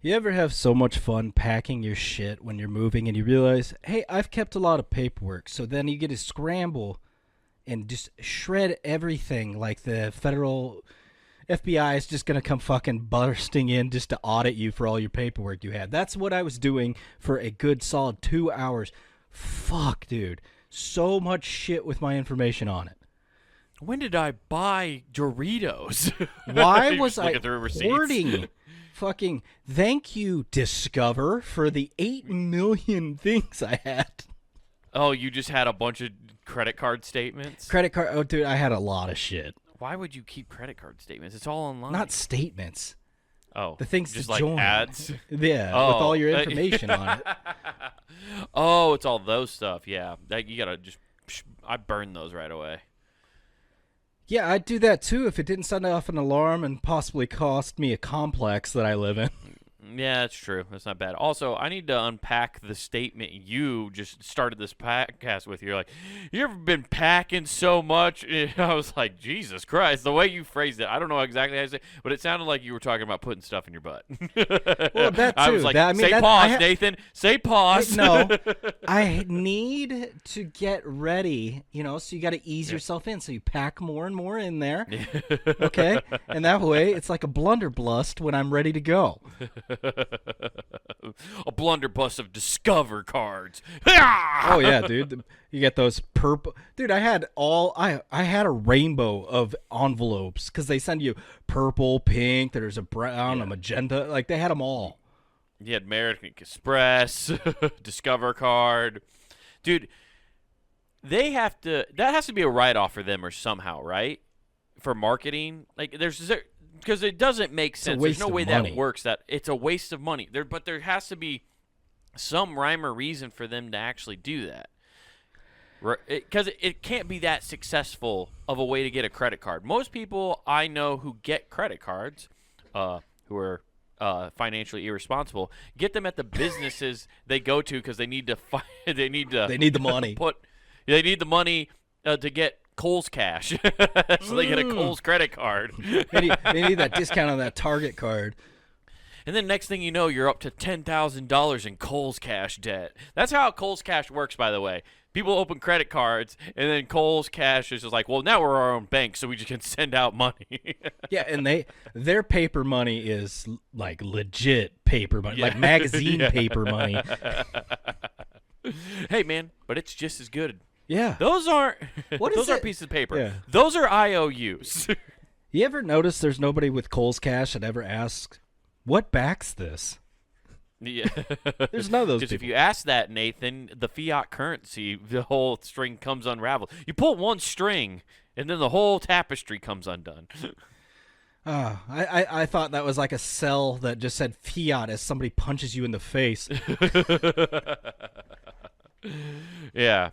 You ever have so much fun packing your shit when you're moving and you realize, hey, I've kept a lot of paperwork. So then you get to scramble and just shred everything like the federal FBI is just going to come fucking bursting in just to audit you for all your paperwork you had. That's what I was doing for a good solid 2 hours. Fuck, dude. So much shit with my information on it. When did I buy Doritos? Why You're was just I looking through receipts. hoarding? Fucking thank you, Discover, for the 8 million things I had. Oh, you just had a bunch of credit card statements? Credit card. Oh, dude, I had a lot of shit. Why would you keep credit card statements? It's all online. Not statements. Oh, The things just to like join. ads? Yeah, Oh. with all your information on it. Oh, it's all those stuff. Yeah, you gotta just. I burn those right away. Yeah, I'd do that too if it didn't set off an alarm and possibly cost me a complex that I live in. Yeah, that's true. That's not bad. Also, I need to unpack the statement you just started this podcast with. You're like, you ever been packing so much? I was like, Jesus Christ. The way you phrased it, I don't know exactly how to say it, but it sounded like you were talking about putting stuff in your butt. Well, that I too. was like, That- I mean, say that- pause, Nathan. Say pause. No, I need to get ready, so you got to ease yourself in. So you pack more and more in there, okay? And that way, it's like a blunderbuss when I'm ready to go. A blunderbuss of Discover cards. Oh yeah, dude. You get those purple. Dude, I had a rainbow of envelopes because they send you purple, pink. There's a brown, a magenta. Like they had them all. You had American Express, Discover card. Dude, that has to be a write-off for them or somehow, right? For marketing. Like, because it doesn't make sense. There's no way that works. That it's a waste of money. But there has to be some rhyme or reason for them to actually do that. Because it can't be that successful of a way to get a credit card. Most people I know who get credit cards, who are financially irresponsible, get them at the businesses they go to because they need to they need the money. They need the money to get Kohl's cash, so they get a Kohl's credit card. They need that discount on that Target card. And then next thing you know, you're up to $10,000 in Kohl's cash debt. That's how Kohl's cash works, by the way. People open credit cards, and then Kohl's cash is just like, well, now we're our own bank, so we just can send out money. Yeah, and their paper money is like legit paper money, like magazine paper money. Hey, man, but it's just as good. Yeah. Those aren't those aren't pieces of paper. Yeah. Those are IOUs. You ever notice there's nobody with Kohl's cash that ever asks, what backs this? Yeah. There's none of those Because people. if you ask that, Nathan, the fiat currency, the whole string comes unraveled. You pull one string, and then the whole tapestry comes undone. I thought that was like a cell that just said fiat as somebody punches you in the face. Yeah.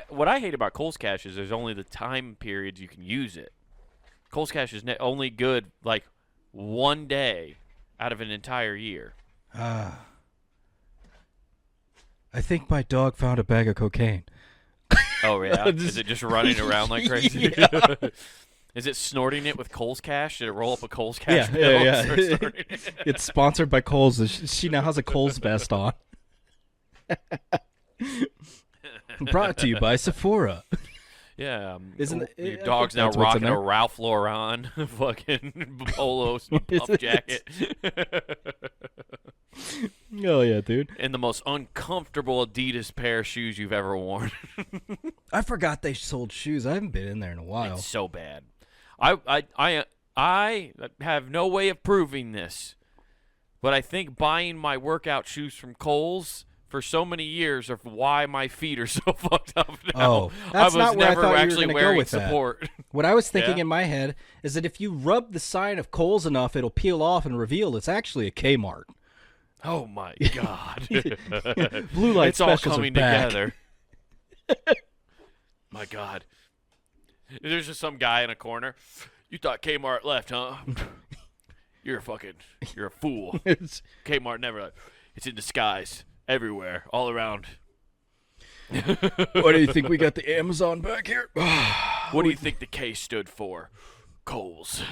What I hate about Kohl's Cash is there's only the time periods you can use it. Kohl's Cash is only good like one day out of an entire year. I think my dog found a bag of cocaine. Oh, yeah? Is it just running around like crazy? Yeah. Is it snorting it with Kohl's Cash? Did it roll up a Kohl's Cash bill? Yeah. And start snorting it? It's sponsored by Kohl's. She now has a Kohl's vest on. Brought to you by Sephora. Yeah. Your dog's now rocking a Ralph Lauren fucking polo puff jacket. Oh, yeah, dude. And the most uncomfortable Adidas pair of shoes you've ever worn. I forgot they sold shoes. I haven't been in there in a while. It's so bad. I have no way of proving this, but I think buying my workout shoes from Kohl's for so many years of why my feet are so fucked up now. Oh, that's not where I thought you were actually going to wearing go with support. that. What I was thinking in my head is that if you rub the sign of Kohl's enough, it'll peel off and reveal it's actually a Kmart. Oh my God! Blue light it's all specials coming are back. together. My God! There's just some guy in a corner. You thought Kmart left, huh? You're a fool. Kmart never left. It's in disguise. Everywhere, all around. What do you think we got the Amazon back here? What do you think the K stood for? Kohl's.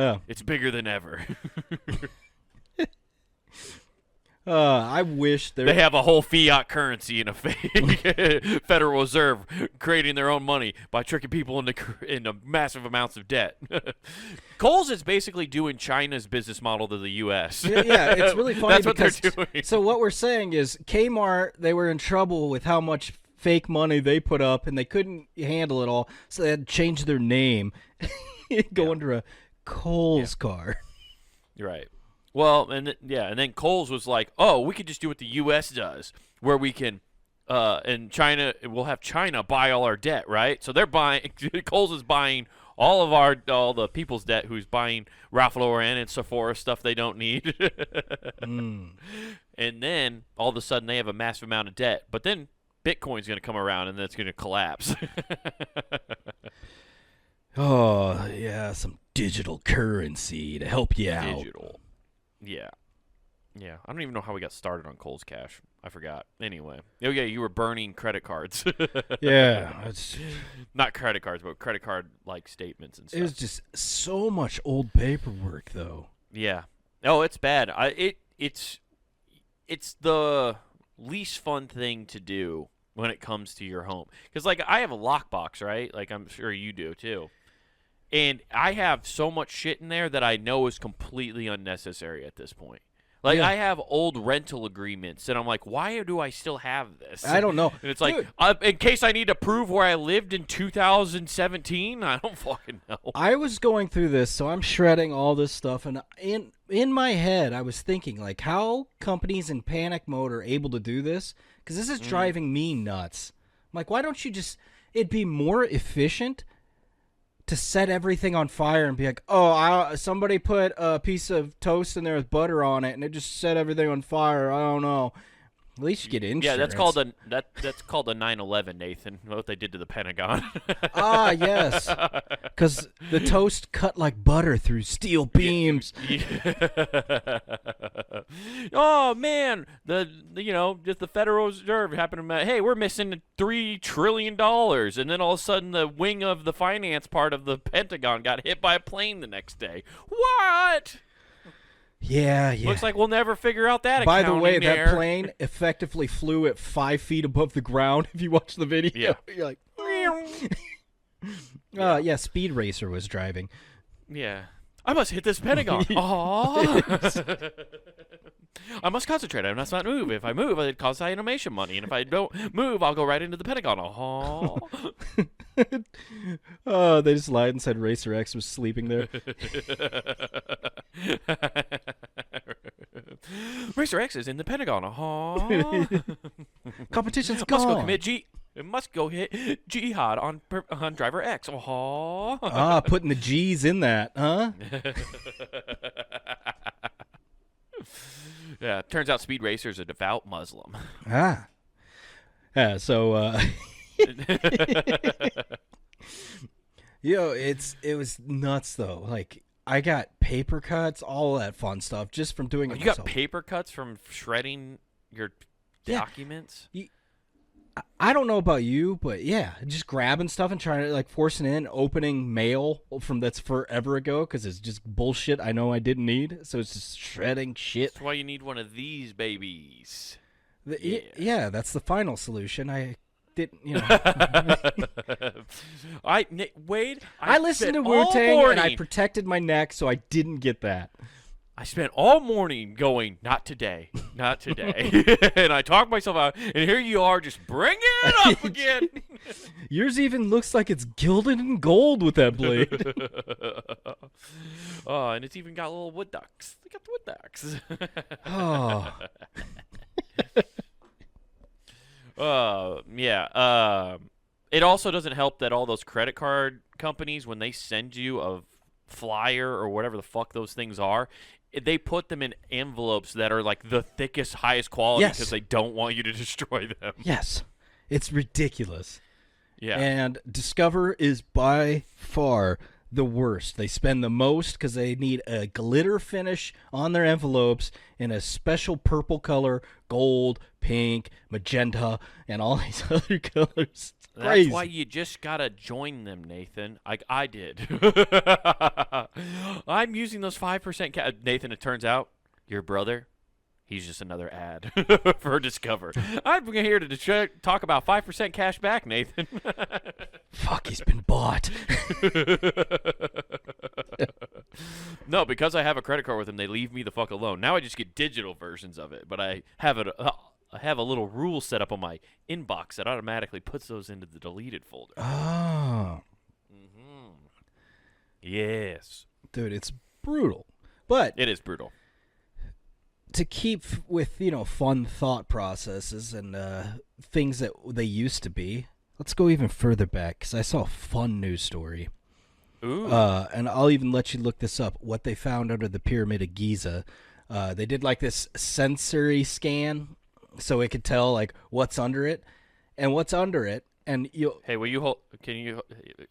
Oh. It's bigger than ever. I wish They have a whole fiat currency in a fake Federal Reserve creating their own money by tricking people into massive amounts of debt. Kohl's is basically doing China's business model to the U.S. Yeah, it's really funny. That's what they're doing. So what we're saying is Kmart, they were in trouble with how much fake money they put up, and they couldn't handle it all, so they had to change their name, go under a Kohl's car. Right. Well, and then Kohl's was like, oh, we could just do what the U.S. does, where we can, and China, we'll have China buy all our debt, right? So they're buying, Kohl's is buying all the people's debt who's buying Ralph Lauren and Sephora stuff they don't need. And then, all of a sudden, they have a massive amount of debt. But then Bitcoin's going to come around, and then it's going to collapse. Oh, yeah, some digital currency to help you out. Digital. Yeah. Yeah. I don't even know how we got started on Kohl's Cash. I forgot. Anyway. Oh, yeah, you were burning credit cards. Yeah. Not credit cards, but credit card-like statements and stuff. It was just so much old paperwork, though. Yeah. Oh, it's bad. It's the least fun thing to do when it comes to your home. Because, like, I have a lockbox, right? Like, I'm sure you do, too. And I have so much shit in there that I know is completely unnecessary at this point. Like, Yeah. I have old rental agreements, and I'm like, why do I still have this? I don't know. And it's like, in case I need to prove where I lived in 2017, I don't fucking know. I was going through this, so I'm shredding all this stuff, and in my head, I was thinking, like, how companies in panic mode are able to do this, because this is driving me nuts. I'm like, why don't you just, it'd be more efficient to set everything on fire and be like, oh, somebody put a piece of toast in there with butter on it, and it just set everything on fire. I don't know. At least you get insurance. Yeah, that's called a 9/11, Nathan. What they did to the Pentagon. Ah, yes, because the toast cut like butter through steel beams. Oh man, just the Federal Reserve happened to, hey, we're missing $3 trillion, and then all of a sudden the wing of the finance part of the Pentagon got hit by a plane the next day. What? Yeah. Looks like we'll never figure out that. By the way, accounting that plane effectively flew at 5 feet above the ground. If you watch the video, Yeah. You're like, yeah, Speed Racer was driving. Yeah. I must hit this Pentagon. Aww. I must concentrate. I must not move. If I move, it costs animation money. And if I don't move, I'll go right into the Pentagon. Aww. They just lied and said Racer X was sleeping there. Racer X is in the Pentagon. Aww. Competition's Must go gone. commit It must go hit jihad on driver X. Aww. Putting the G's in that, huh? Yeah, turns out Speed Racer's a devout Muslim. Ah. Yeah, so, it was nuts, though. Like, I got paper cuts, all that fun stuff, just from doing it You myself. got paper cuts from shredding your documents? I don't know about you, but yeah, just grabbing stuff and trying to, like, forcing in, opening mail from that's forever ago because it's just bullshit I know I didn't need. So it's just shredding shit. That's why you need one of these babies. Yeah, that's the final solution. I didn't, Wade, I listened to Wu-Tang and I protected my neck, so I didn't get that. I spent all morning going, not today, not today. And I talked myself out, and here you are just bringing it up again. Yours even looks like it's gilded in gold with that blade. Oh, and it's even got little wood ducks. They got the wood ducks. Yeah. It also doesn't help that all those credit card companies, when they send you a flyer or whatever the fuck those things are, they put them in envelopes that are like the thickest, highest quality because they don't want you to destroy them. Yes. It's ridiculous. Yeah. And Discover is by far the worst. They spend the most because they need a glitter finish on their envelopes in a special purple color, gold, pink, magenta, and all these other colors. That's Crazy. why you just gotta join them, Nathan. Like I did. I'm using those 5% Nathan, it turns out your brother, he's just another ad for Discover. I'm here to talk about 5% cash back, Nathan. Fuck, he's been bought. No, because I have a credit card with them, they leave me the fuck alone. Now I just get digital versions of it, but I have a little rule set up on my inbox that automatically puts those into the deleted folder. Oh. Yes. Dude, it's brutal. But It is brutal. to keep with, fun thought processes and things that they used to be, let's go even further back because I saw a fun news story. Ooh. And I'll even let you look this up, what they found under the Pyramid of Giza. They did like this sensory scan so it could tell like what's under it. And what's under it, and you Hey, will you hold? Can you?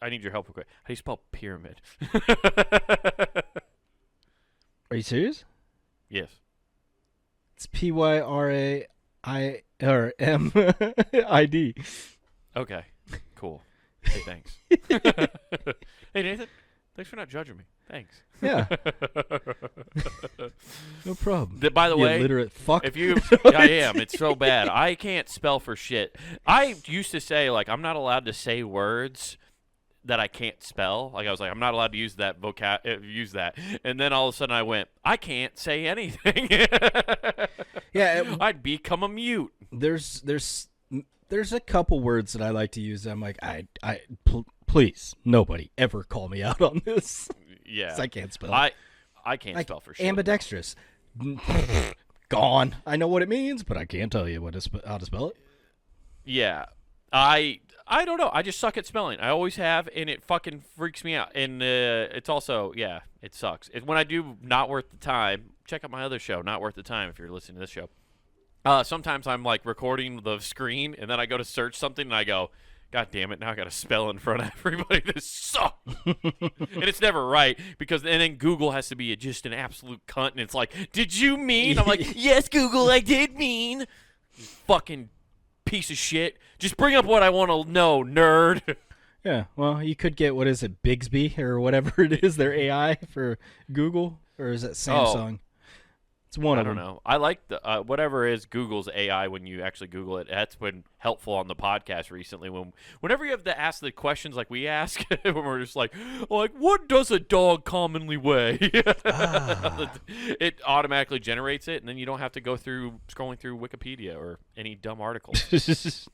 I need your help real quick. How do you spell pyramid? Are you serious? Yes. It's PYRAIMID. Okay. Cool. Hey, thanks. Hey, Nathan. Thanks for not judging me. Thanks. Yeah. No problem. By the You way, illiterate fuck. if you, I am. It's so bad. I can't spell for shit. I used to say like I'm not allowed to say words that I can't spell. Like I was like I'm not allowed to use that use that. And then all of a sudden I went I can't say anything. Yeah, I'd become a mute. there's a couple words that I like to use. I'm like please nobody ever call me out on this. Yeah. 'Cause I can't spell. I can't Like, spell for shit. ambidextrous. Gone. I know what it means, but I can't tell you how to spell it. Yeah. I don't know. I just suck at spelling. I always have, and it fucking freaks me out. And it's also, yeah, it sucks. When I do Not Worth the Time, check out my other show, Not Worth the Time, if you're listening to this show. Sometimes I'm like recording the screen, and then I go to search something, and I go, God damn it, now I got to spell in front of everybody. This sucks. And it's never right, because and then Google has to be just an absolute cunt, and it's like, did you mean? I'm like, yes, Google, I did mean. You fucking piece of shit. Just bring up what I want to know, nerd. Yeah, well, you could get, what is it, Bixby or whatever it is, their AI for Google, or is it Samsung? It's one I of don't them. know. I like the whatever is Google's AI when you actually Google it. That's been helpful on the podcast recently. Whenever you have to ask the questions like we ask, when we're just like, what does a dog commonly weigh? It automatically generates it, and then you don't have to go through scrolling through Wikipedia or any dumb articles.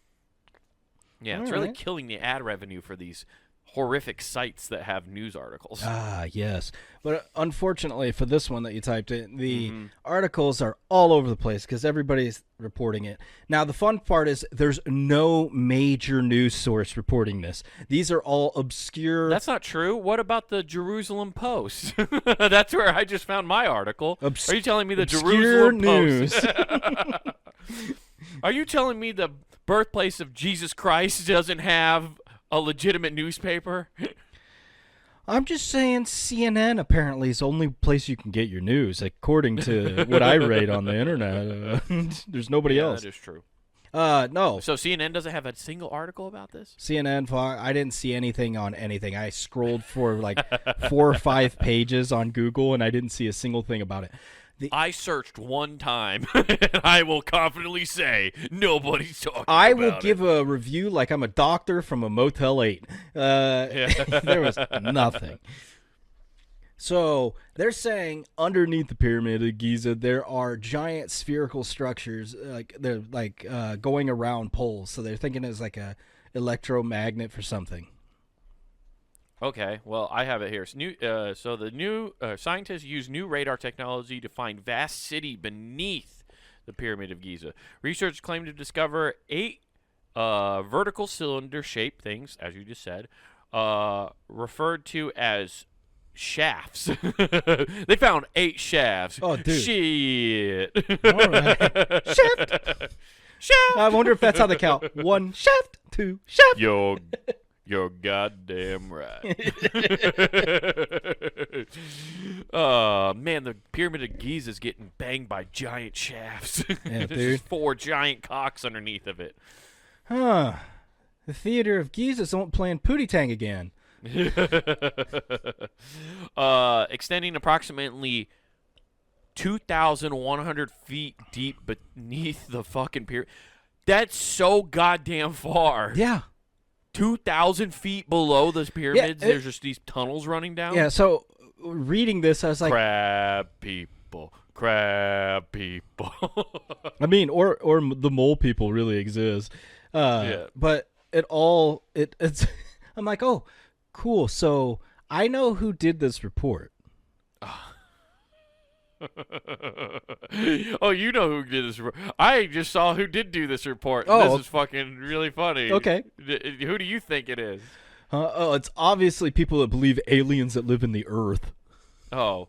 Yeah, it's really killing the ad revenue for these horrific sites that have news articles. Yes. But unfortunately for this one that you typed in, the articles are all over the place because everybody's reporting it. Now, the fun part is there's no major news source reporting this. These are all obscure. That's not true. What about the Jerusalem Post? That's where I just found my article. Are you telling me the Jerusalem news. Post? Are you telling me the birthplace of Jesus Christ doesn't have a legitimate newspaper? I'm just saying CNN apparently is the only place you can get your news, according to what I read on the internet. There's nobody else. That is true. No. So CNN doesn't have a single article about this? CNN, I didn't see anything on anything. I scrolled for like 4 or 5 pages on Google, and I didn't see a single thing about it. I searched one time, and I will confidently say nobody's talking about it. I will give a review like I'm a doctor from a Motel 8. There was nothing. So they're saying underneath the Pyramid of Giza there are giant spherical structures, they're going around poles. So they're thinking it's like a electromagnet for something. Okay, well, I have it here. So the new scientists use new radar technology to find vast city beneath the Pyramid of Giza. Researchers claim to discover 8 vertical cylinder-shaped things, as you just said, referred to as shafts. They found 8 shafts. Oh, dude. Shit. All right. Shaft. Shaft. I wonder if that's how they count. 1 shaft, 2 shaft. Yo, You're goddamn right. Man, the Pyramid of Giza is getting banged by giant shafts. Yeah, There's dude. just 4 giant cocks underneath of it. Huh. The Theater of Giza's not playing Pootie Tang again. Extending approximately 2,100 feet deep beneath the fucking pyramid. That's so goddamn far. Yeah. 2,000 feet below those pyramids, it- there's just these tunnels running down. Yeah, so reading this, I was like, Crab people. Crab people. I mean, or the mole people really exist. Yeah. But it's I'm like, oh, cool. So I know who did this report. Oh, you know who did this report. I just saw who did do this report. Oh. This is fucking really funny. Okay. Who do you think it is? Oh, it's obviously people that believe aliens that live in the earth. Oh.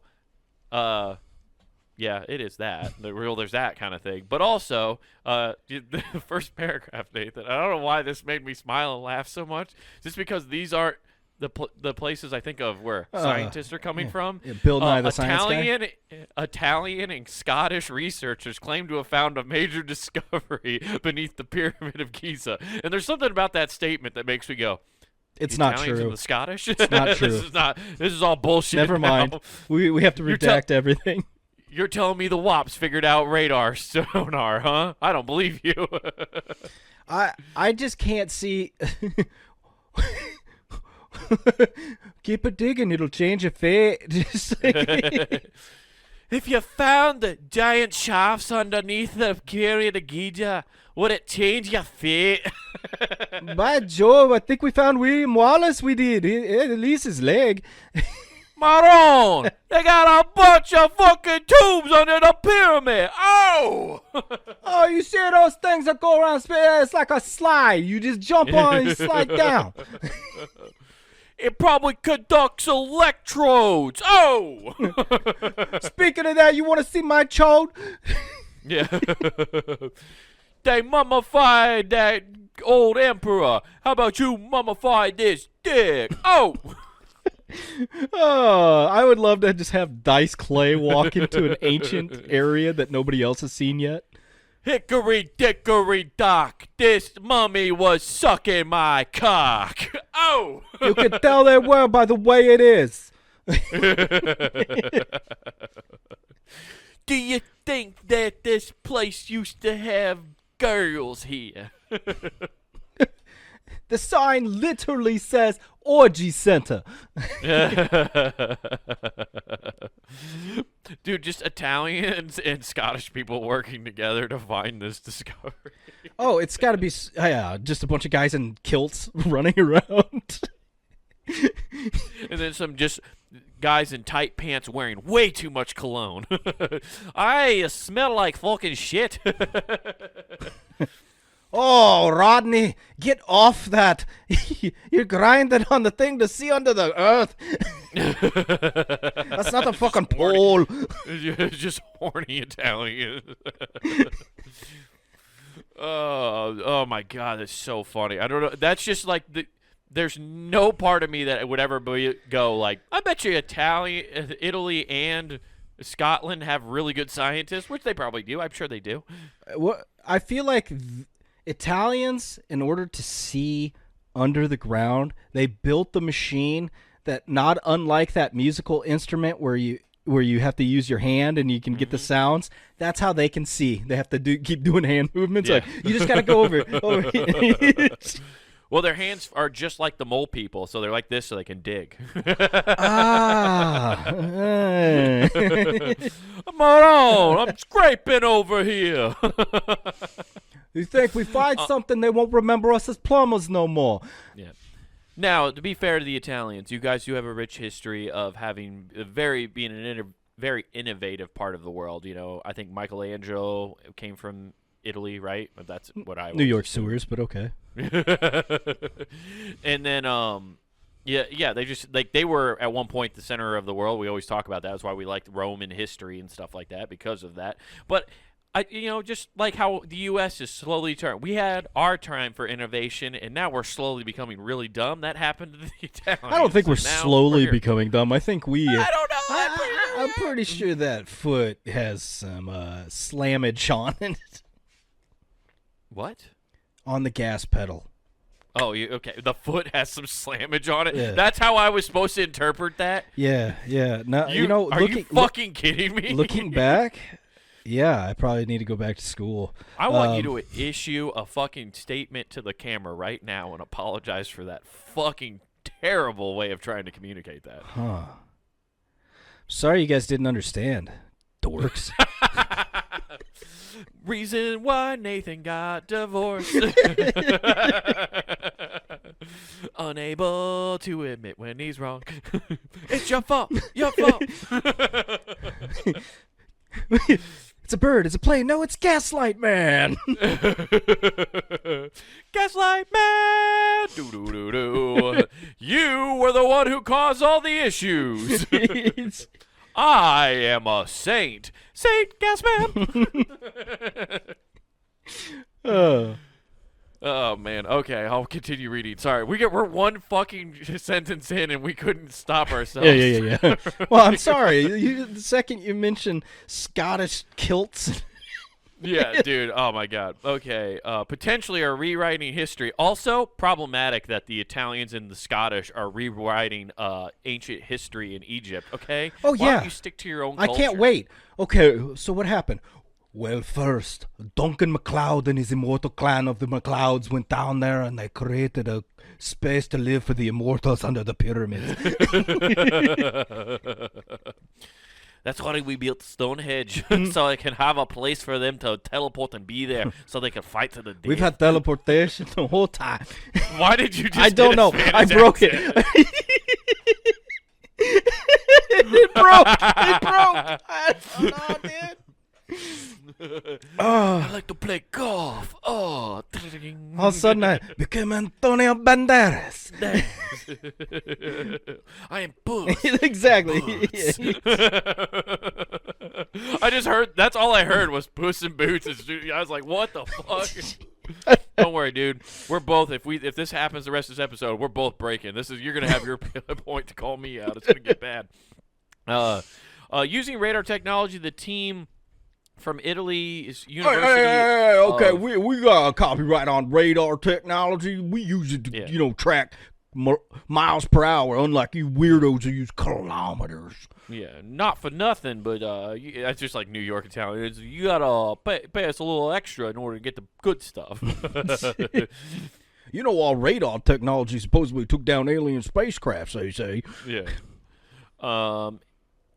Yeah, it is that. There's that kind of thing. But also, the first paragraph, Nathan, I don't know why this made me smile and laugh so much. Just because these aren't the places I think of where scientists are coming from. Yeah, Bill Nye the Science Guy. Italian and Scottish researchers claim to have found a major discovery beneath the Pyramid of Giza. And there's something about that statement that makes me go, It's the not Italians true. and the Scottish? It's not true. This is all bullshit. Never mind. now. We have to You're redact everything. You're telling me the WAPs figured out radar sonar, huh? I don't believe you. I just can't see. Keep it digging, it'll change your fate. Just like- If you found the giant shafts underneath the Pyramid of Giza, would it change your fate? By Jove, I think we found William Wallace. We did. At least his leg. Maroon! They got a bunch of fucking tubes under the pyramid! Oh! Oh, you see those things that go around? It's like a slide. You just jump on and you slide down. It probably conducts electrodes! Oh! Speaking of that, you want to see my chode? Yeah. They mummified that old emperor. How about you mummify this dick? Oh! Oh, I would love to just have Dice Clay walk into an ancient area that nobody else has seen yet. Hickory dickory dock, this mummy was sucking my cock. Oh! You can tell that well by the way it is. Do you think that this place used to have girls here? The sign literally says Orgy Center. Dude, just Italians and Scottish people working together to find this discovery. Oh, it's got to be just a bunch of guys in kilts running around. And then some just guys in tight pants wearing way too much cologne. I smell like fucking shit. Oh, Rodney, get off that. You're grinding on the thing to see under the earth. That's not a fucking pole. Just horny Italian. Oh my god, that's so funny. I don't know. That's just like there's no part of me that would ever go like, I bet you Italy and Scotland have really good scientists, which they probably do. I'm sure they do. What I feel like Italians, in order to see under the ground, they built the machine that, not unlike that musical instrument where you have to use your hand and you can get the sounds. That's how they can see. They have to keep doing hand movements. Yeah. Like, you just got to go over. Well, their hands are just like the mole people, so they're like this so they can dig. Ah. Come on, I'm scraping over here. You think we find something, they won't remember us as plumbers no more. Yeah. Now, to be fair to the Italians, you guys do have a rich history of having being an very innovative part of the world. You know, I think Michelangelo came from Italy, right? That's what I New York assume. sewers, but okay. And then yeah, they just they were at one point the center of the world. We always talk about that. That's why we liked Roman history and stuff like that, because of that. But just like how the U.S. is slowly turning. We had our time for innovation, and now we're slowly becoming really dumb. That happened to the Italians. I don't think we're and now slowly here. becoming dumb. I think we. I don't know. I'm pretty sure that foot has some slammage on it. What? On the gas pedal. Oh, okay. The foot has some slammage on it. Yeah. That's how I was supposed to interpret that. Yeah. No, Are looking, you fucking kidding me? looking back, yeah, I probably need to go back to school. I want you to issue a fucking statement to the camera right now and apologize for that fucking terrible way of trying to communicate that. Huh. Sorry you guys didn't understand. Dorks. Reason why Nathan got divorced. Unable to admit when he's wrong. It's your fault. Your fault. It's a bird. It's a plane. No, it's Gaslight Man. Gaslight Man. Doo doo doo doo. You were the one who caused all the issues. I am a saint. Saint Gasman. Oh man. Okay, I'll continue reading. Sorry, we're one fucking sentence in and we couldn't stop ourselves. Yeah. Well, I'm sorry. The second you mention Scottish kilts. Yeah, dude. Oh my God. Okay. Potentially are rewriting history. Also problematic that the Italians and the Scottish are rewriting ancient history in Egypt. Okay. Oh Why yeah. don't you stick to your own culture? I can't wait. Okay, so what happened? Well, first, Duncan MacLeod and his immortal clan of the MacLeods went down there and they created a space to live for the immortals under the pyramids. That's why we built Stonehenge, so I can have a place for them to teleport and be there, so they can fight to the death. We've had teleportation the whole time. Why did you just I don't know. Spanish I broke accent? it. It broke. I don't know, dude. I like to play golf. Oh. All of a sudden, I became Antonio Banderas. I am Puss. Exactly. I just heard. That's all I heard was Puss in Boots. I was like, "What the fuck?" Don't worry, dude. We're both. If this happens the rest of this episode, we're both breaking. You're gonna have your point to call me out. It's gonna get bad. Using radar technology, the team from Italy's university. Hey, okay, we got a copyright on radar technology. We use it to, track miles per hour, unlike you weirdos who use kilometers. Yeah, not for nothing, but that's just like New York Italians. You gotta pay us a little extra in order to get the good stuff. All radar technology supposedly took down alien spacecrafts, they say. Yeah.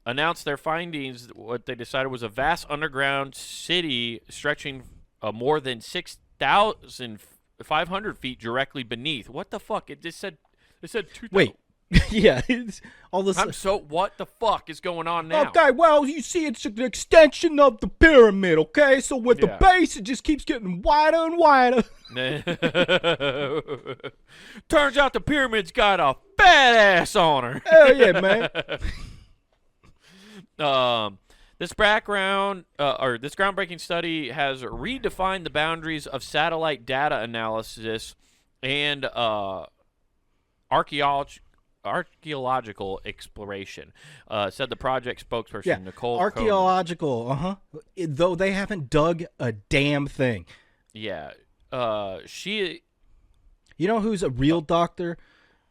Announced their findings. What they decided was a vast underground city stretching more than 6,500 feet directly beneath. What the fuck? It said 2,000. Wait. Yeah, all this. What the fuck is going on now? Okay, well, you see, it's an extension of the pyramid, okay? So with the base, it just keeps getting wider and wider. Turns out the pyramid's got a badass on her. Hell yeah, man. This groundbreaking study has redefined the boundaries of satellite data analysis and archaeological exploration, said the project spokesperson Nicole archaeological, though they haven't dug a damn thing. Yeah. She... You know who's a real doctor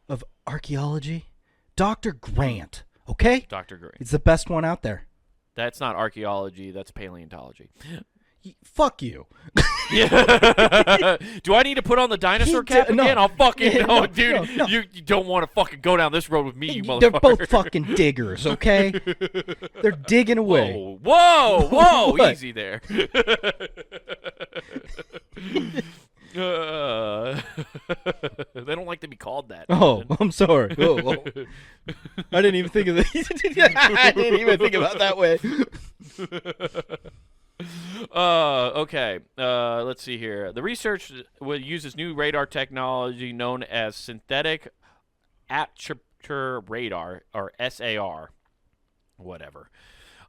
of archaeology? Dr. Grant, okay? Dr. Grant. He's the best one out there. That's not archaeology, that's paleontology. Fuck you. Yeah. Do I need to put on the dinosaur cap again? No. I'll fucking dude. No. You don't want to fucking go down this road with me, you motherfucker. They're both fucking diggers, okay? They're digging away. Whoa, What? easy there. They don't like to be called that. Oh, I'm sorry. Oh. I didn't even think of that. I didn't even think about that way. Okay. Let's see here. The research uses new radar technology known as synthetic aperture radar, or SAR. Whatever.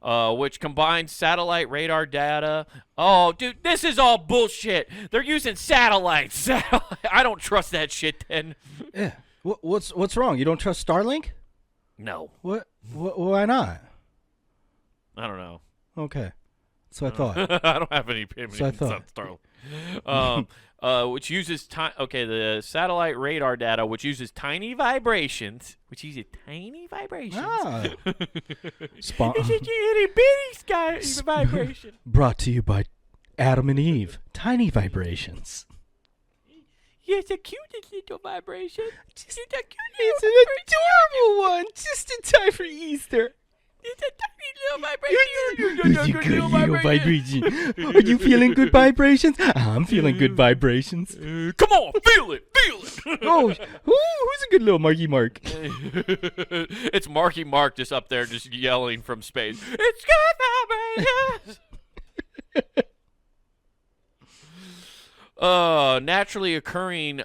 which combines satellite radar data. Oh, dude, this is all bullshit. They're using satellites. I don't trust that shit. Then. Yeah. What's wrong? You don't trust Starlink? No. What? Why not? I don't know. Okay. So I thought. I don't have any opinions So I thought. on Starlink. Which uses the satellite radar data, which uses tiny vibrations. Ah. It's a itty bitty vibration. Brought to you by Adam and Eve. Tiny vibrations. It's the cutest little vibration. It's an adorable one. Just in time for Easter. It's a tiny little vibration. Good little vibration. Are you feeling good vibrations? I'm feeling good vibrations. Come on, feel it. Oh, who's a good little Marky Mark? It's Marky Mark just up there just yelling from space. It's good vibrations. Naturally occurring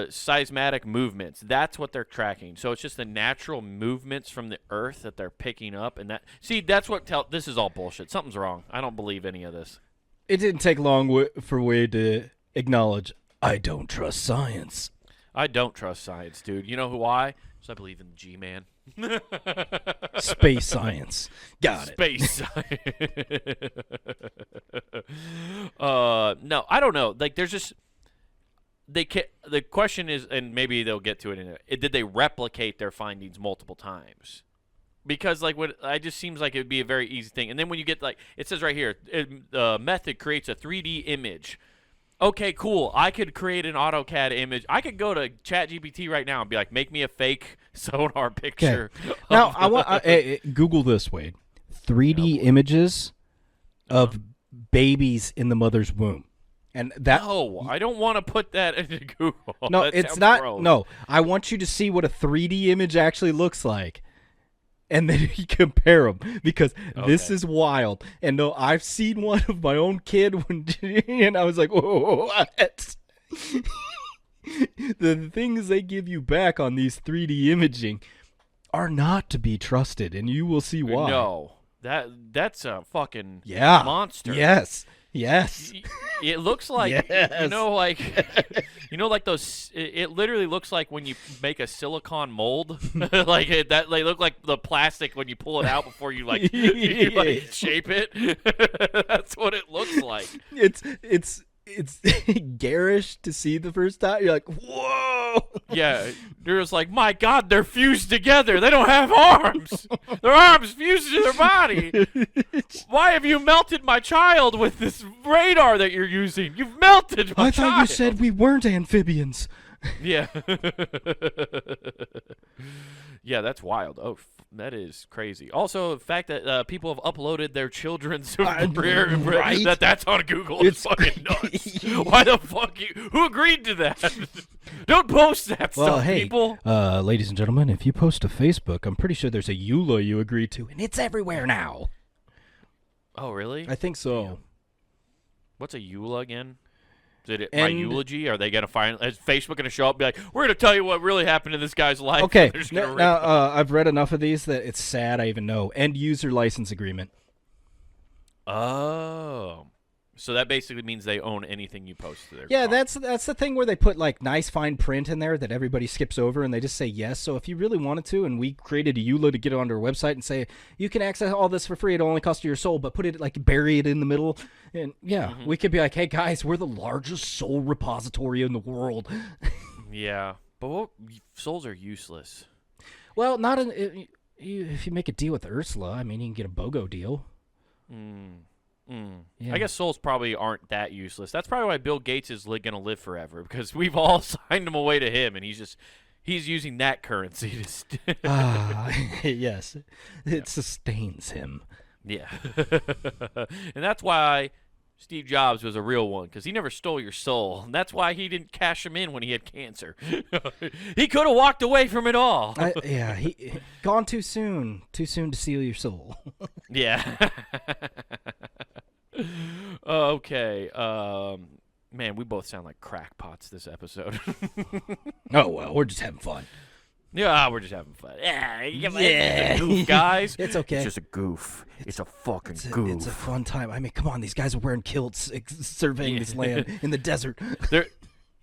seismic movements. That's what they're tracking. So it's just the natural movements from the Earth that they're picking up, and that's what this is all bullshit. Something's wrong. I don't believe any of this. It didn't take long for Wade to acknowledge, I don't trust science. I don't trust science, dude. You know why? Because I believe in the G-Man. Space science. Got it. Space science. No, I don't know. Like, there's just the question is, and maybe they'll get to it did they replicate their findings multiple times? Because it just seems like it would be a very easy thing. And then when you get it says right here, the method creates a 3D image. Okay, cool. I could create an AutoCAD image. I could go to ChatGPT right now and be like, make me a fake sonar picture. Now, I want Google this, Wade. 3D images of babies in the mother's womb. And that No, I don't want to put that into Google. No, That it's sounds not. gross. No, I want you to see what a 3D image actually looks like. And then you compare them, because this is wild. And no, I've seen one of my own kid and I was like, whoa, what? The things they give you back on these 3D imaging are not to be trusted, and you will see why. No, that's a fucking Yeah. monster. Yes. It looks like Yes. like those. It literally looks like when you make a silicone mold, that. They look like the plastic when you pull it out before you you shape it. That's what it looks like. It's garish to see the first time. You're like, whoa. Yeah, they're just like, my God, they're fused together. They don't have arms. Their arms fused to their body. Why have you melted my child with this radar that you're using? You've melted my child. I thought you said we weren't amphibians. Yeah. Yeah, that's wild. Oh, that is crazy. Also, the fact that people have uploaded their children's right? that's on Google is fucking nuts. Why the fuck who agreed to that? Don't post that stuff, people. Ladies and gentlemen, if you post to Facebook, I'm pretty sure there's a EULA you agreed to, and it's everywhere now. Oh, really? I think so. What's a EULA again? Is it my eulogy? Are they going to find? Is Facebook going to show up and be like, we're going to tell you what really happened in this guy's life? Okay. Now, I've read enough of these that it's sad I even know. End user license agreement. Oh. So that basically means they own anything you post to their Yeah, car. that's the thing where they put nice fine print in there that everybody skips over, and they just say yes. So if you really wanted to, and we created a EULA to get it onto our website and say you can access all this for free, it'll only cost you your soul, but put it bury it in the middle, and we could be like, hey guys, we're the largest soul repository in the world. Yeah, but souls are useless. Well, not if you make a deal with Ursula. I mean, you can get a BOGO deal. Yeah. I guess souls probably aren't that useless. That's probably why Bill Gates is going to live forever, because we've all signed him away to him, and he's using that currency to. Yes, it sustains him. Yeah, and that's why Steve Jobs was a real one, because he never stole your soul. And that's why he didn't cash him in when he had cancer. He could have walked away from it all. He gone too soon to steal your soul. Yeah. Okay. Man, we both sound like crackpots this episode. Oh well, we're just having fun. Yeah, we're just having fun. Yeah, Yeah. it's a goof, guys. It's okay. It's just a goof. It's a fucking goof. It's a fun time. I mean, come on, these guys are wearing kilts, surveying this land in the desert.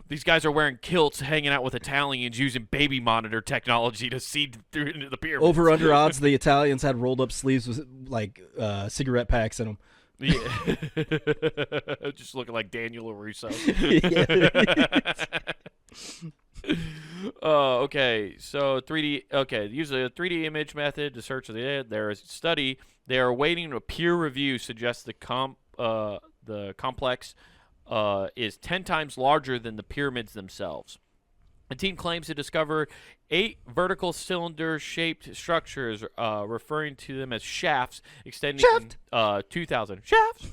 These guys are wearing kilts, hanging out with Italians, using baby monitor technology to see through into the pyramids. Over under odds, the Italians had rolled up sleeves with like cigarette packs in them. Yeah. Just looking like Daniel LaRusso. Okay. So 3D. Okay, use a 3D image method to search the. There is a study. They are awaiting a peer review. Suggests the complex is 10 times larger than the pyramids themselves. The team claims to discover 8 vertical cylinder-shaped structures, referring to them as shafts, extending 2,000 shafts.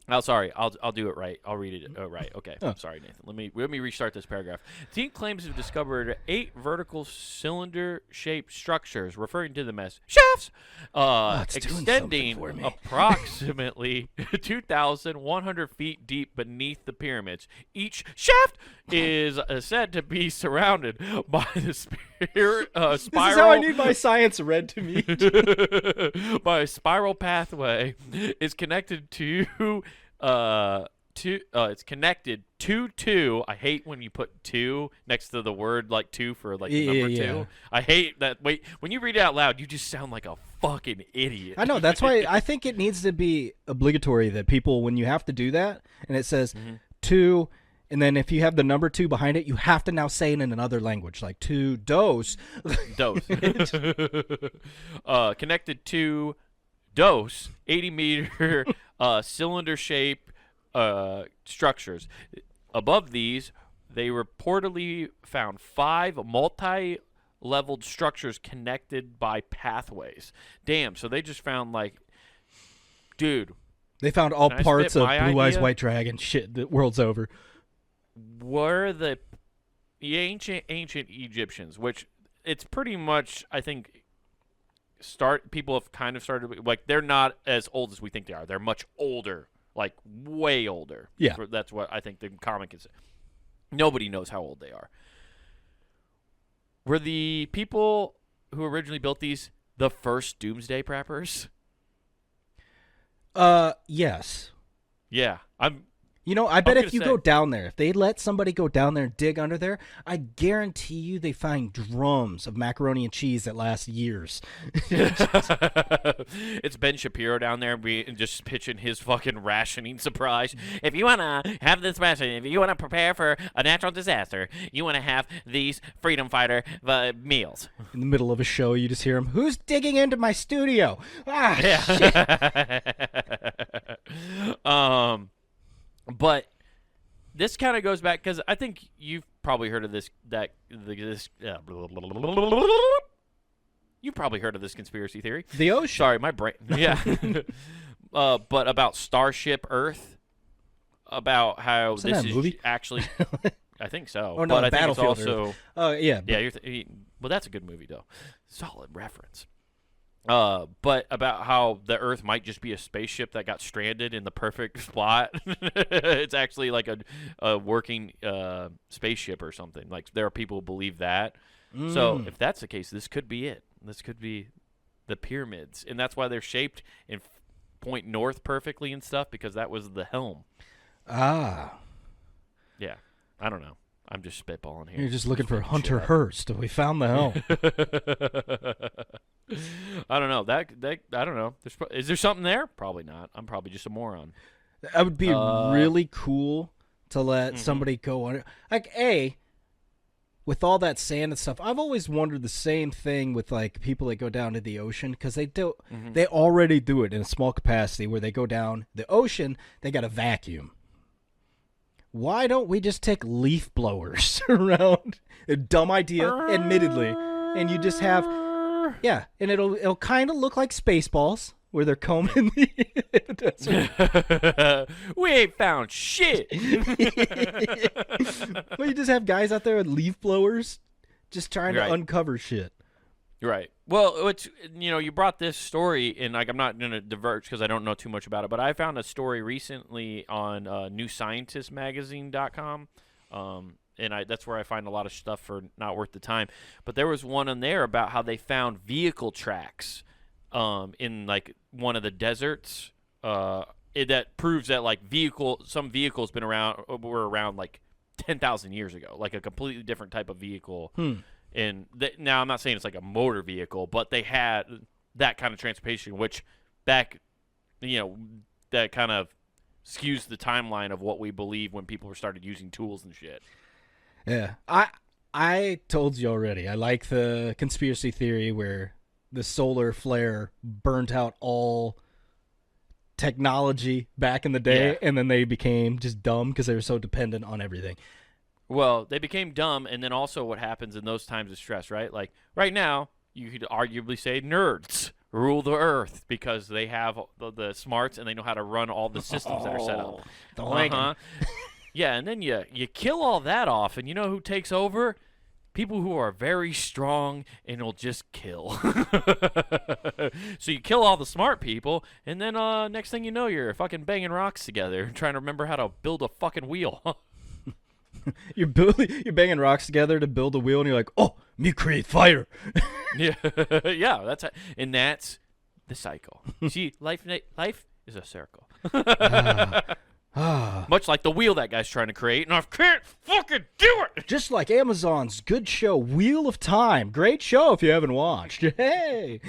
Oh, sorry. I'll do it right. I'll read it right. Okay. Oh. Sorry, Nathan. Let me restart this paragraph. The team claims to have discovered 8 vertical cylinder-shaped structures, referring to them as shafts, extending approximately 2,100 feet deep beneath the pyramids. Each shaft is said to be surrounded by the spiral. This is how I need my science read to me. By a spiral pathway is connected to it's connected to 2. I hate when you put 2 next to the word like 2 for like the number 2. I hate that. Wait, when you read it out loud, you just sound like a fucking idiot. I know. That's why I think it needs to be obligatory that people, when you have to do that, and it says 2, and then if you have the number 2 behind it, you have to now say it in another language, like 2 dose. Connected to dose 80-meter cylinder-shaped structures. Above these, they reportedly found 5 multi-leveled structures connected by pathways. Damn, so they just found like, dude. They found all parts of Blue Eyes White Dragon. Shit, the world's over. Were the ancient Egyptians, which it's pretty much, I think, people have kind of started, like, they're not as old as we think they are. They're much older, like way older. Yeah. That's what I think the comic is. Nobody knows how old they are. Were the people who originally built these the first doomsday preppers? Yes. Yeah. I bet if you go down there, if they let somebody go down there and dig under there, I guarantee you they find drums of macaroni and cheese that last years. It's Ben Shapiro down there and just pitching his fucking rationing surprise. If you want to have this ration, if you want to prepare for a natural disaster, you want to have these freedom fighter meals. In the middle of a show, you just hear him, "Who's digging into my studio?" Ah, shit. But this kind of goes back because I think you've probably heard of this. You've probably heard of this conspiracy theory. The ocean. Sorry, my brain. Yeah. But about Starship Earth, about how Wasn't this that a is movie? Actually, I think so. Oh no, but I think it's Battlefield also. Earth. Oh yeah. Yeah, well, that's a good movie though. Solid reference. But about how the Earth might just be a spaceship that got stranded in the perfect spot. It's actually like a working spaceship or something. Like there are people who believe that. So if that's the case, this could be it. This could be the pyramids, and that's why they're shaped and point north perfectly and stuff, because that was the helm. Ah. Yeah, I don't know. I'm just spitballing here. You're just looking for Hunter Hearst. We found the helm. I don't know. I don't know. Is there something there? Probably not. I'm probably just a moron. That would be really cool to let somebody go under. Like, with all that sand and stuff, I've always wondered the same thing with like people that go down to the ocean, because they already do it in a small capacity where they go down the ocean. They got a vacuum. Why don't we just take leaf blowers around? A dumb idea, admittedly, and you just have, and it'll kind of look like Spaceballs, where they're combing the desert. We ain't found shit. Well, you just have guys out there with leaf blowers, just trying to uncover shit. Right. Well, you brought this story, and like I'm not going to diverge because I don't know too much about it, but I found a story recently on newscientistmagazine.com. and that's where I find a lot of stuff for not worth the time. But there was one in there about how they found vehicle tracks in like one of the deserts. That proves that like some vehicles were around like 10,000 years ago, like a completely different type of vehicle. And now I'm not saying it's like a motor vehicle, but they had that kind of transportation, which back, that kind of skews the timeline of what we believe when people started using tools and shit. Yeah. I told you already. I like the conspiracy theory where the solar flare burnt out all technology back in the day, and then they became just dumb because they were so dependent on everything. Well, they became dumb, and then also what happens in those times of stress, right? Like right now, you could arguably say nerds rule the earth because they have the smarts and they know how to run all the systems that are set up. Yeah, and then you kill all that off, and you know who takes over? People who are very strong and will just kill. So you kill all the smart people, and then next thing you know, you're fucking banging rocks together, trying to remember how to build a fucking wheel. You're banging rocks together to build a wheel, and you're like, oh, me create fire. Yeah, that's the cycle. See, life is a circle. Much like the wheel that guy's trying to create, and I can't fucking do it. Just like Amazon's good show, Wheel of Time. Great show if you haven't watched. Hey.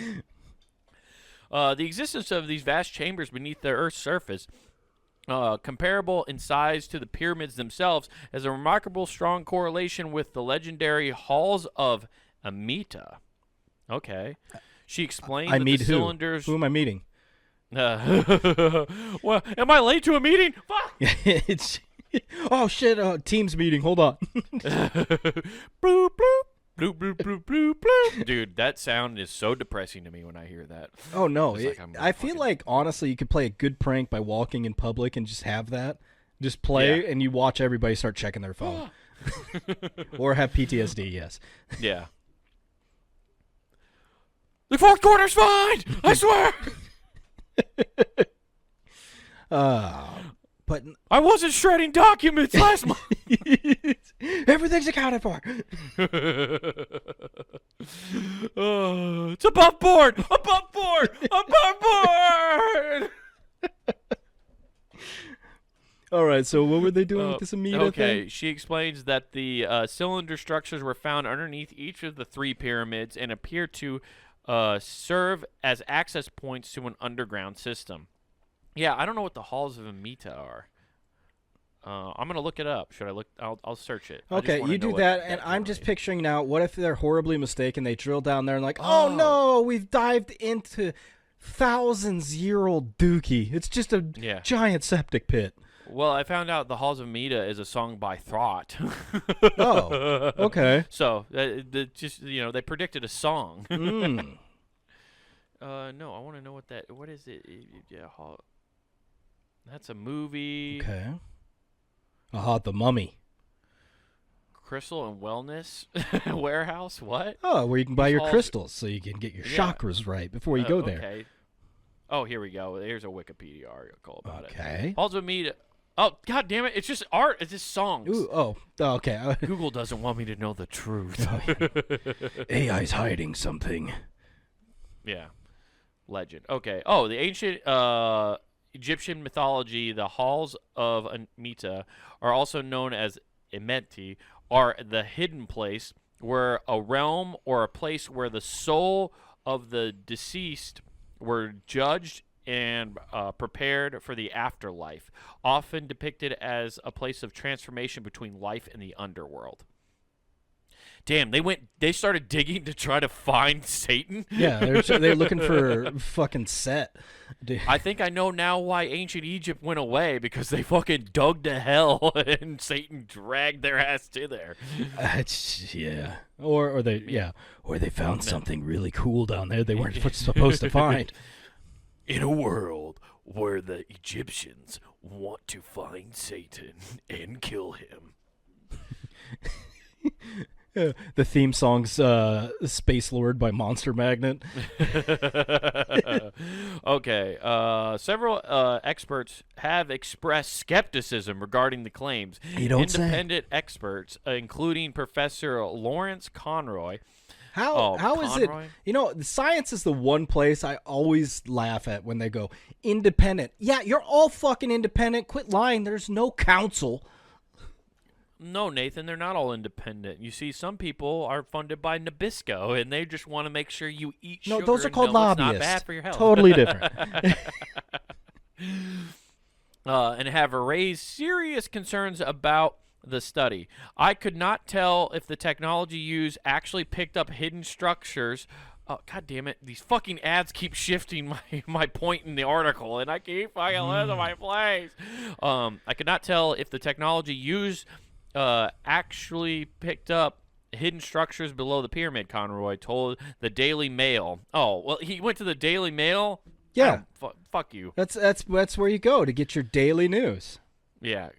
The existence of these vast chambers beneath the Earth's surface, comparable in size to the pyramids themselves, has a remarkable strong correlation with the legendary halls of Amita. Okay. She explained that the cylinders... Who am I meeting? Well, am I late to a meeting? Fuck! Oh, shit, Teams meeting. Hold on. Bloop, bloop. Bloop, bloop, bloop, bloop, bloop. Dude, that sound is so depressing to me when I hear that. Oh, no. I feel like, honestly, you could play a good prank by walking in public and just have that. Just play, and you watch everybody start checking their phone. Or have PTSD, yes. Yeah. The fourth quarter's fine! I swear! But I wasn't shredding documents last month. Everything's accounted for. It's above board. Above board. Above board. All right. So what were they doing with this Amita thing? Okay. She explains that the cylinder structures were found underneath each of the three pyramids and appear to serve as access points to an underground system. Yeah, I don't know what the halls of Amita are. I'm gonna look it up. Should I look? I'll search it. Okay, you do that, and I'm just picturing now. What if they're horribly mistaken? They drill down there and like, oh no, we've dived into thousands-year-old dookie. It's just a giant septic pit. Well, I found out the Halls of Amita is a song by Thought. Oh, okay. So they predicted a song. No, I want to know what is it? Yeah, that's a movie. Okay. The Mummy. Crystal and Wellness Warehouse. What? Oh, where you can buy your crystals so you can get your chakras right before you go there. Okay. Oh, here we go. Here's a Wikipedia article about it. Okay. Halls of Amita. Oh, God damn it. It's just art. It's just songs. Ooh, okay. Google doesn't want me to know the truth. AI's hiding something. Yeah. Legend. Okay. Oh, the ancient Egyptian mythology, the halls of Amita are also known as Amenti, are the hidden place, where a realm or a place where the soul of the deceased were judged and prepared for the afterlife, often depicted as a place of transformation between life and the underworld. Damn, they started digging to try to find Satan? Yeah, they're looking for fucking Set. I think I know now why ancient Egypt went away, because they fucking dug to hell and Satan dragged their ass to there. Yeah. Or they found something really cool down there they weren't supposed to find. In a world where the Egyptians want to find Satan and kill him. The theme song's Space Lord by Monster Magnet. Okay. Several experts have expressed skepticism regarding the claims. You don't say. Independent experts, including Professor Lawrence Conroy. How is it? Conroy? Science is the one place I always laugh at when they go independent. Yeah, you're all fucking independent. Quit lying. There's no council. No, Nathan, they're not all independent. You see, some people are funded by Nabisco, and they just want to make sure you eat sugar. No, those are and called know it's lobbyists. not bad for your health. Totally different. And have raised serious concerns about the study. I could not tell if the technology used actually picked up hidden structures. Oh, God damn it. These fucking ads keep shifting my point in the article, and I keep fucking losing my place. I could not tell if the technology used actually picked up hidden structures below the pyramid, Conroy told the Daily Mail. Oh, well, he went to the Daily Mail? Yeah. Fuck you. That's where you go to get your daily news. Yeah,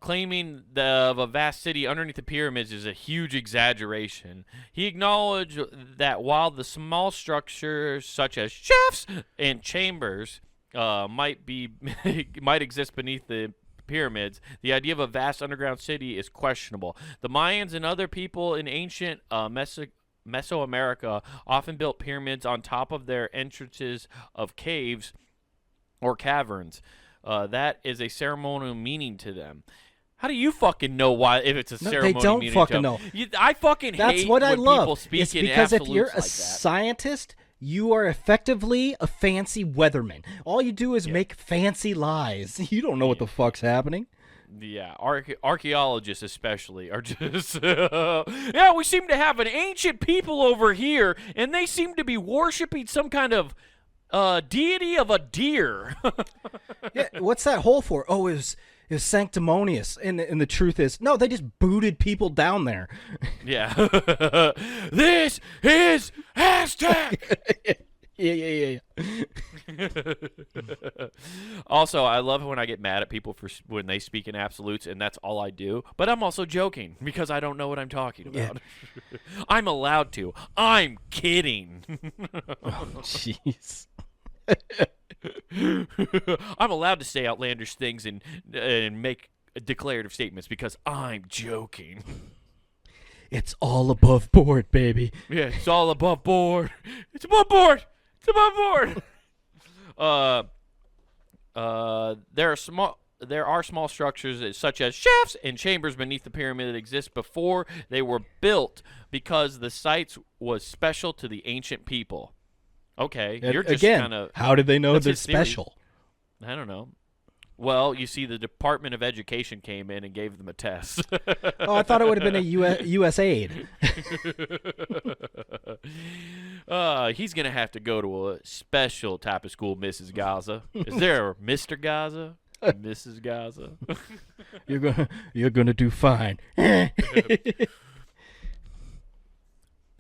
claiming of a vast city underneath the pyramids is a huge exaggeration. He acknowledged that while the small structures such as shafts and chambers might exist beneath the pyramids, the idea of a vast underground city is questionable. The Mayans and other people in ancient Mesoamerica often built pyramids on top of their entrances of caves or caverns. That is a ceremonial meaning to them. How do you fucking know why if it's a ceremonial they don't meaning fucking to know. them? I fucking That's hate what I when love. people speak It's in because if absolutes you're a like that. scientist, you are effectively a fancy weatherman. All you do is make fancy lies. You don't know what the fuck's happening. Yeah, archaeologists especially are just, yeah, we seem to have an ancient people over here, and they seem to be worshiping some kind of deity of a deer. Yeah, what's that hole for? Oh, it was sanctimonious. And the truth is, no, they just booted people down there. Yeah. This is Aztec! Yeah. Also, I love when I get mad at people for when they speak in absolutes, and that's all I do. But I'm also joking because I don't know what I'm talking about. Yeah. I'm allowed to. I'm kidding. Oh, jeez. I'm allowed to say outlandish things and make declarative statements because I'm joking. It's all above board, baby. Yeah, it's all above board. It's above board. It's above board. There are small structures such as shafts and chambers beneath the pyramid that exist before they were built because the sites was special to the ancient people. Okay, you're just kind of. How did they know they're special? I don't know. Well, you see, the Department of Education came in and gave them a test. Oh, I thought it would have been a USAID. He's going to have to go to a special type of school, Mrs. Gaza. Is there a Mr. Gaza? Mrs. Gaza? You're gonna do fine.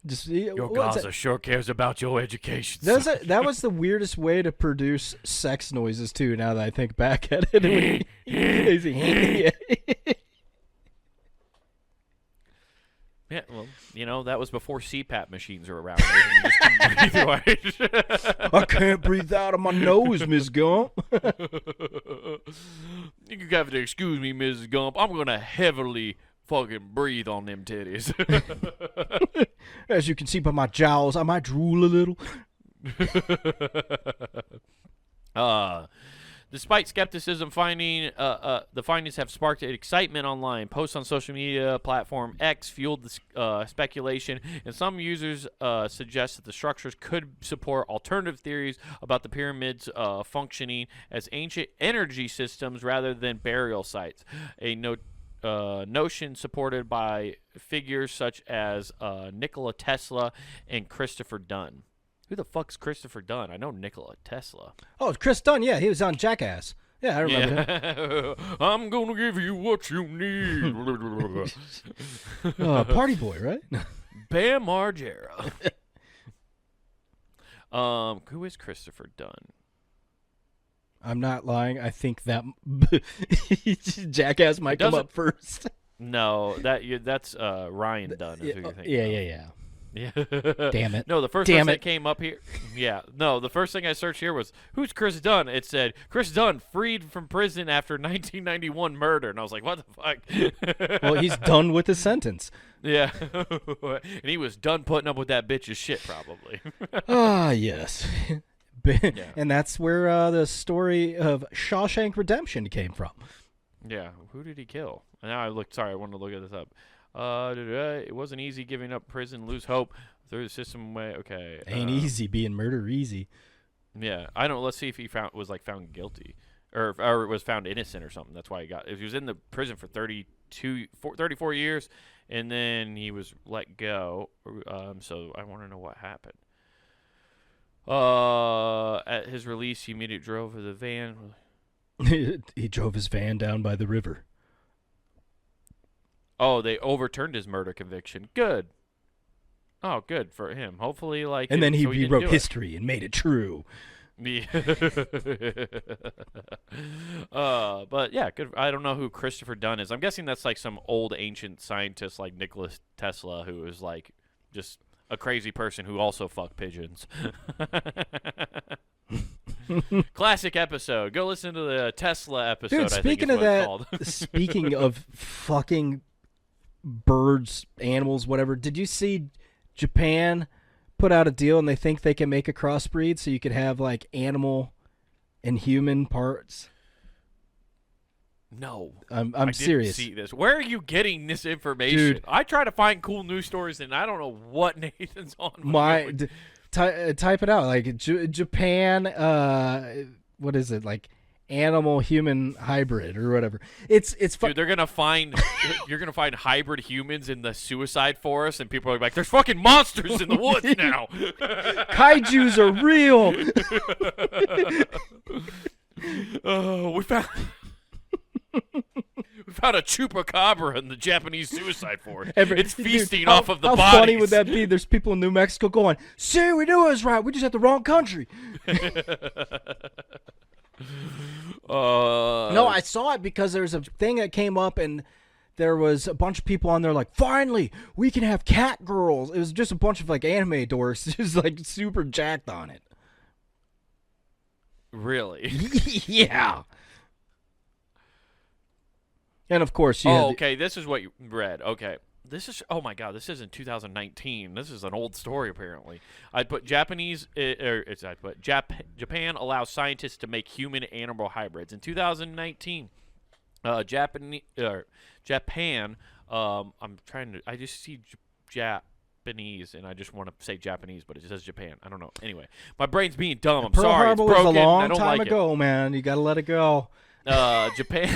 Your Gaza sure cares about your education. That was the weirdest way to produce sex noises too. Now that I think back at it, yeah, well, that was before CPAP machines were around. I can't breathe out of my nose, Miss Gump. You have to excuse me, Mrs. Gump. I'm gonna heavily fucking breathe on them titties. As you can see by my jowls, I might drool a little. Despite skepticism, the findings have sparked excitement online. Posts on social media platform X fueled the speculation, and some users suggest that the structures could support alternative theories about the pyramids functioning as ancient energy systems rather than burial sites. A notion supported by figures such as Nikola Tesla and Christopher Dunn. Who the fuck's Christopher Dunn? I know Nikola Tesla. Oh, Chris Dunn, yeah, he was on Jackass. Yeah, I remember him. I'm gonna give you what you need. Party boy, right? Bam Margera. Who is Christopher Dunn? I'm not lying. I think that Jackass might come up first. No, that's Ryan Dunn is who you're thinking of. Yeah. Yeah. Damn it. No, the first Damn person it. that came up here. Yeah. No, the first thing I searched here was who's Chris Dunn. It said Chris Dunn freed from prison after 1991 murder, and I was like, what the fuck? Well, he's done with his sentence. Yeah. And he was done putting up with that bitch's shit, probably. Ah, yes. Yeah. And that's where the story of Shawshank Redemption came from. Yeah. Who did he kill? Now I looked. Sorry, I wanted to look at this up. It wasn't easy giving up prison, lose hope through the system way. Okay. Ain't easy being murder easy. Yeah, I don't. Let's see if he was found guilty, or was found innocent or something. That's why he got. If he was in the prison for 34 years, and then he was let go. So I want to know what happened. At his release, he immediately drove the van. He drove his van down by the river. Oh, they overturned his murder conviction. Good. Oh, good for him. Hopefully, And then he so rewrote history and made it true. Yeah. But yeah, good. I don't know who Christopher Dunn is. I'm guessing that's like some old ancient scientist like Nikola Tesla, who is like just a crazy person who also fucked pigeons. Classic episode. Go listen to the Tesla episode. Dude, I think speaking is of what it's that, called. speaking of fucking birds, animals, whatever, did you see Japan put out a deal and they think they can make a crossbreed so you could have like animal and human parts? No, I'm serious. Didn't see this. Where are you getting this information? Dude. I try to find cool news stories and I don't know what Nathan's on. Type it out, like Japan. What is it, like animal human hybrid or whatever? It's Dude, they're gonna find you're gonna find hybrid humans in the suicide forest, and people are like, "There's fucking monsters in the woods now." Kaijus are real. We found. We found a chupacabra in the Japanese suicide forest. It's feasting off of the how bodies. How funny would that be? There's people in New Mexico going, "See, we knew it was right. We just had the wrong country." No, I saw it because there's a thing that came up and there was a bunch of people on there like, "Finally, we can have cat girls." It was just a bunch of like anime dorks just like super jacked on it. Really? Yeah. And of course, okay. This is what you read. Okay, this is. Oh my God, this isn't 2019. This is an old story. Apparently, I'd put Japan allows scientists to make human-animal hybrids in 2019. Japan. I'm trying to. I just see Japanese, and I just want to say Japanese, but it says Japan. I don't know. Anyway, my brain's being dumb. I'm Pearl sorry. Harbor It's broken. was a I long don't time like ago, man. You gotta let it go. Japan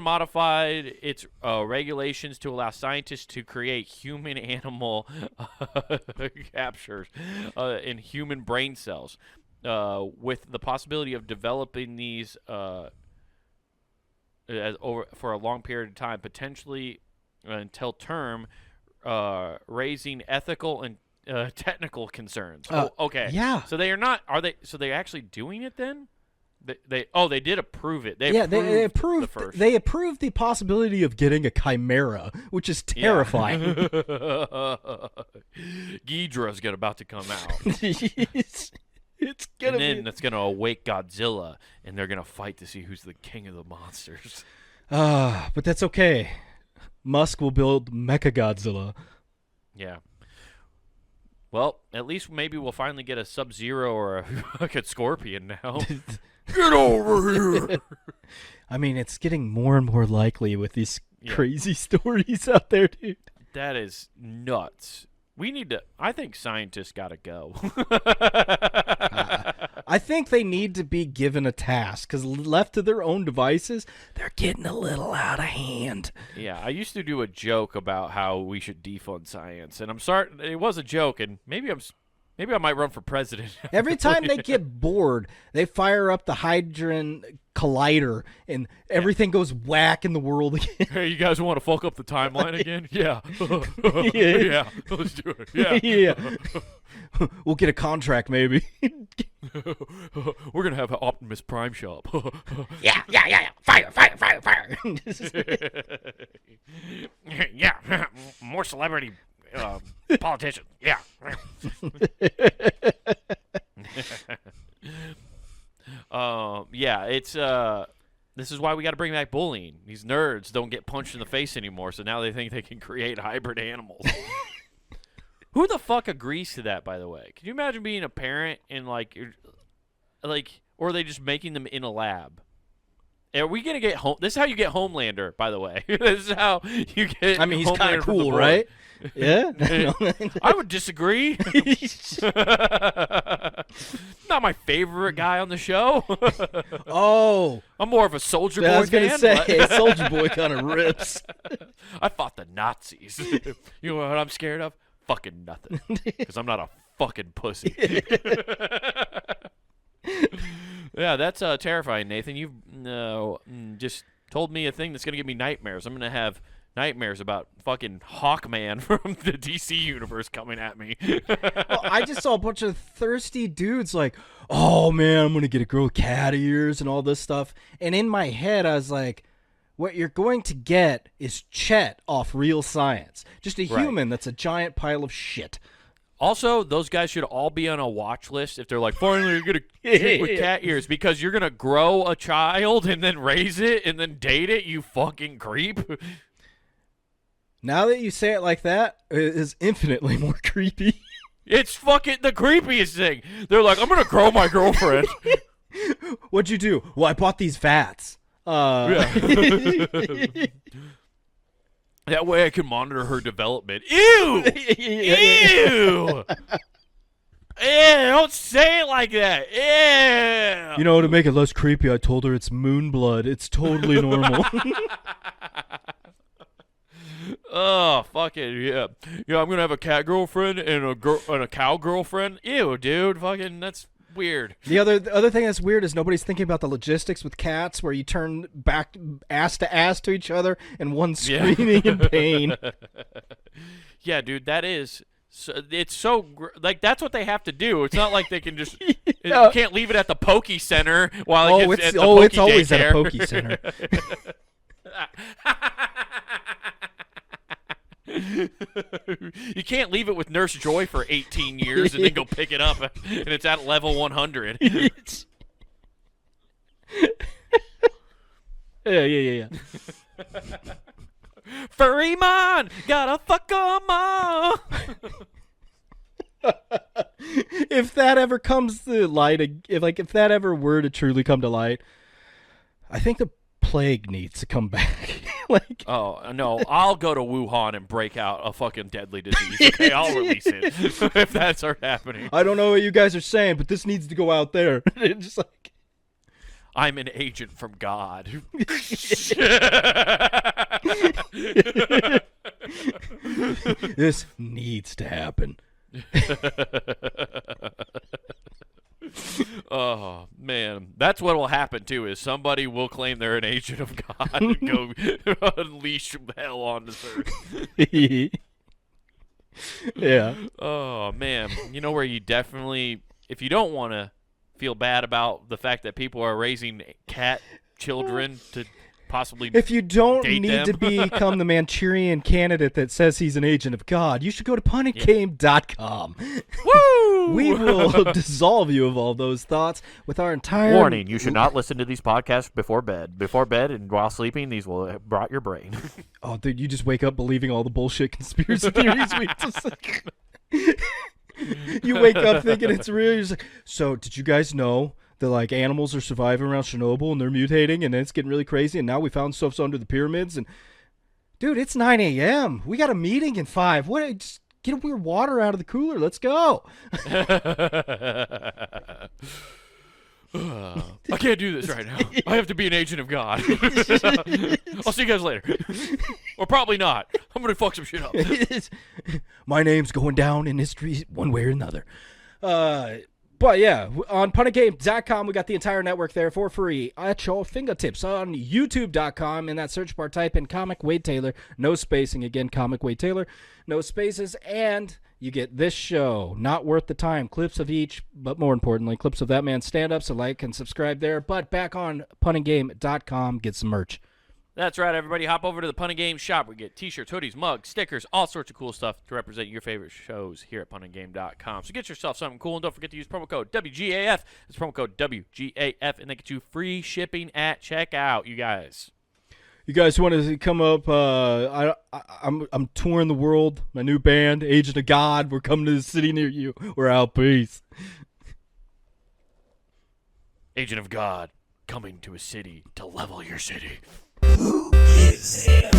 modified its regulations to allow scientists to create human-animal captures in human brain cells, with the possibility of developing these for a long period of time, potentially until term, raising ethical and technical concerns. Okay. Yeah. So they are not. Are they? So they're actually doing it then? They did approve it. They approved the possibility of getting a chimera, which is terrifying. Ghidorah's about to come out. it's gonna and then that's gonna awake Godzilla, and they're gonna fight to see who's the king of the monsters. But that's okay. Musk will build Mechagodzilla. Yeah. Well, at least maybe we'll finally get a Sub-Zero or a Scorpion now. Get over here! I mean, it's getting more and more likely with these crazy stories out there, dude. That is nuts. We need to. I think scientists gotta go. I think they need to be given a task because left to their own devices, they're getting a little out of hand. Yeah, I used to do a joke about how we should defund science, and I'm sorry, it was a joke, and maybe I might run for president. Every time they get bored, they fire up the Hadron Collider, and everything goes whack in the world again. Hey, you guys want to fuck up the timeline again? Yeah. Yeah, let's do it. Yeah. Yeah. We'll get a contract, maybe. We're gonna have an Optimus Prime shop. Yeah. Fire. Yeah, more celebrity politicians. Yeah. Yeah, it's this is why we got to bring back bullying. These nerds don't get punched in the face anymore, so now they think they can create hybrid animals. Who the fuck agrees to that, by the way? Can you imagine being a parent and like, or are they just making them in a lab? Are we gonna get home? This is how you get Homelander, by the way. This is how you get. I mean, he's kind Homelander of from the cool, board. right? Yeah. I would disagree. Not my favorite guy on the show. Oh, I'm more of a Soldier Boy I was gonna fan, say, but- Soldier Boy kind of rips. I fought the Nazis. You know what I'm scared of? Fucking nothing. Because I'm not a fucking pussy. Yeah, that's terrifying, Nathan. You've just told me a thing that's going to give me nightmares. I'm going to have nightmares about fucking Hawkman from the DC universe coming at me. Well, I just saw a bunch of thirsty dudes like, oh man, I'm gonna get a girl with cat ears and all this stuff. And in my head, I was like, what you're going to get is Chet off Real Science, just a Right. human that's a giant pile of shit. Also, those guys should all be on a watch list if they're like, finally, you're going to chick with cat ears because you're going to grow a child and then raise it and then date it, you fucking creep. Now that you say it like that, it is infinitely more creepy. It's fucking the creepiest thing. They're like, I'm going to grow my girlfriend. What'd you do? Well, I bought these vats. Yeah. That way I can monitor her development. Ew! Ew! Don't say it like that. Ew! You know, to make it less creepy, I told her it's moon blood. It's totally normal. Oh, fucking yeah. Yeah, I'm gonna have a cat girlfriend and a cow girlfriend. Ew, dude. Fucking that's weird. The other thing that's weird is nobody's thinking about the logistics with cats, where you turn back ass to each other, and one's screaming in pain. Yeah, dude, that is. So, it's so like that's what they have to do. It's not like they can just. Yeah. You can't leave it at the Pokey Center while it gets at the Pokey it's always at a daycare. Pokey Center. You can't leave it with Nurse Joy for 18 years and then go pick it up and it's at level 100. Yeah. Furry man, gotta fuck 'em all. If that ever comes to light, if that ever were to truly come to light, I think the plague needs to come back. Like, Oh, no, I'll go to Wuhan and break out a fucking deadly disease. Okay, I'll release it if that starts happening. I don't know what you guys are saying, but this needs to go out there. It's just like, I'm an agent from God. this needs to happen. Oh man, that's what will happen too. Is somebody will claim they're an agent of God and go unleash hell on this earth. Yeah. Oh man, you know where you definitely, if you don't want to feel bad about the fact that people are raising cat children to possibly If you don't date need them. to become the Manchurian candidate that says he's an agent of God, you should go to punitgame.com. Woo! We will dissolve you of all those thoughts with our entire Warning: you should not listen to these podcasts before bed. Before bed and while sleeping, these will rot your brain. Oh, dude, you just wake up believing all the bullshit conspiracy theories. You wake up thinking it's real. You're just like, so did you guys know that like animals are surviving around Chernobyl and they're mutating and it's getting really crazy and now we found stuff's under the pyramids and dude, it's 9 a.m. We got a meeting in 5. What? Just get your water out of the cooler. Let's go. I can't do this right now. I have to be an agent of God. I'll see you guys later. Or probably not. I'm going to fuck some shit up. My name's going down in history one way or another. But yeah, on punitgame.com, we got the entire network there for free at your fingertips. On youtube.com, in that search bar, type in Comic Wade Taylor. No spacing. Again, Comic Wade Taylor. No spaces. And You get this show, Not Worth the Time, clips of each, but more importantly, clips of that man's stand-up, so like and subscribe there. But back on punninggame.com, get some merch. That's right, everybody. Hop over to the Punning Game shop. We get t-shirts, hoodies, mugs, stickers, all sorts of cool stuff to represent your favorite shows here at punninggame.com. So get yourself something cool, and don't forget to use promo code WGAF. It's promo code WGAF, and they get you free shipping at checkout, you guys. You guys want to come up? I'm touring the world. My new band, Agent of God. We're coming to the city near you. We're out. Peace. Agent of God, coming to a city to level your city. Who is this?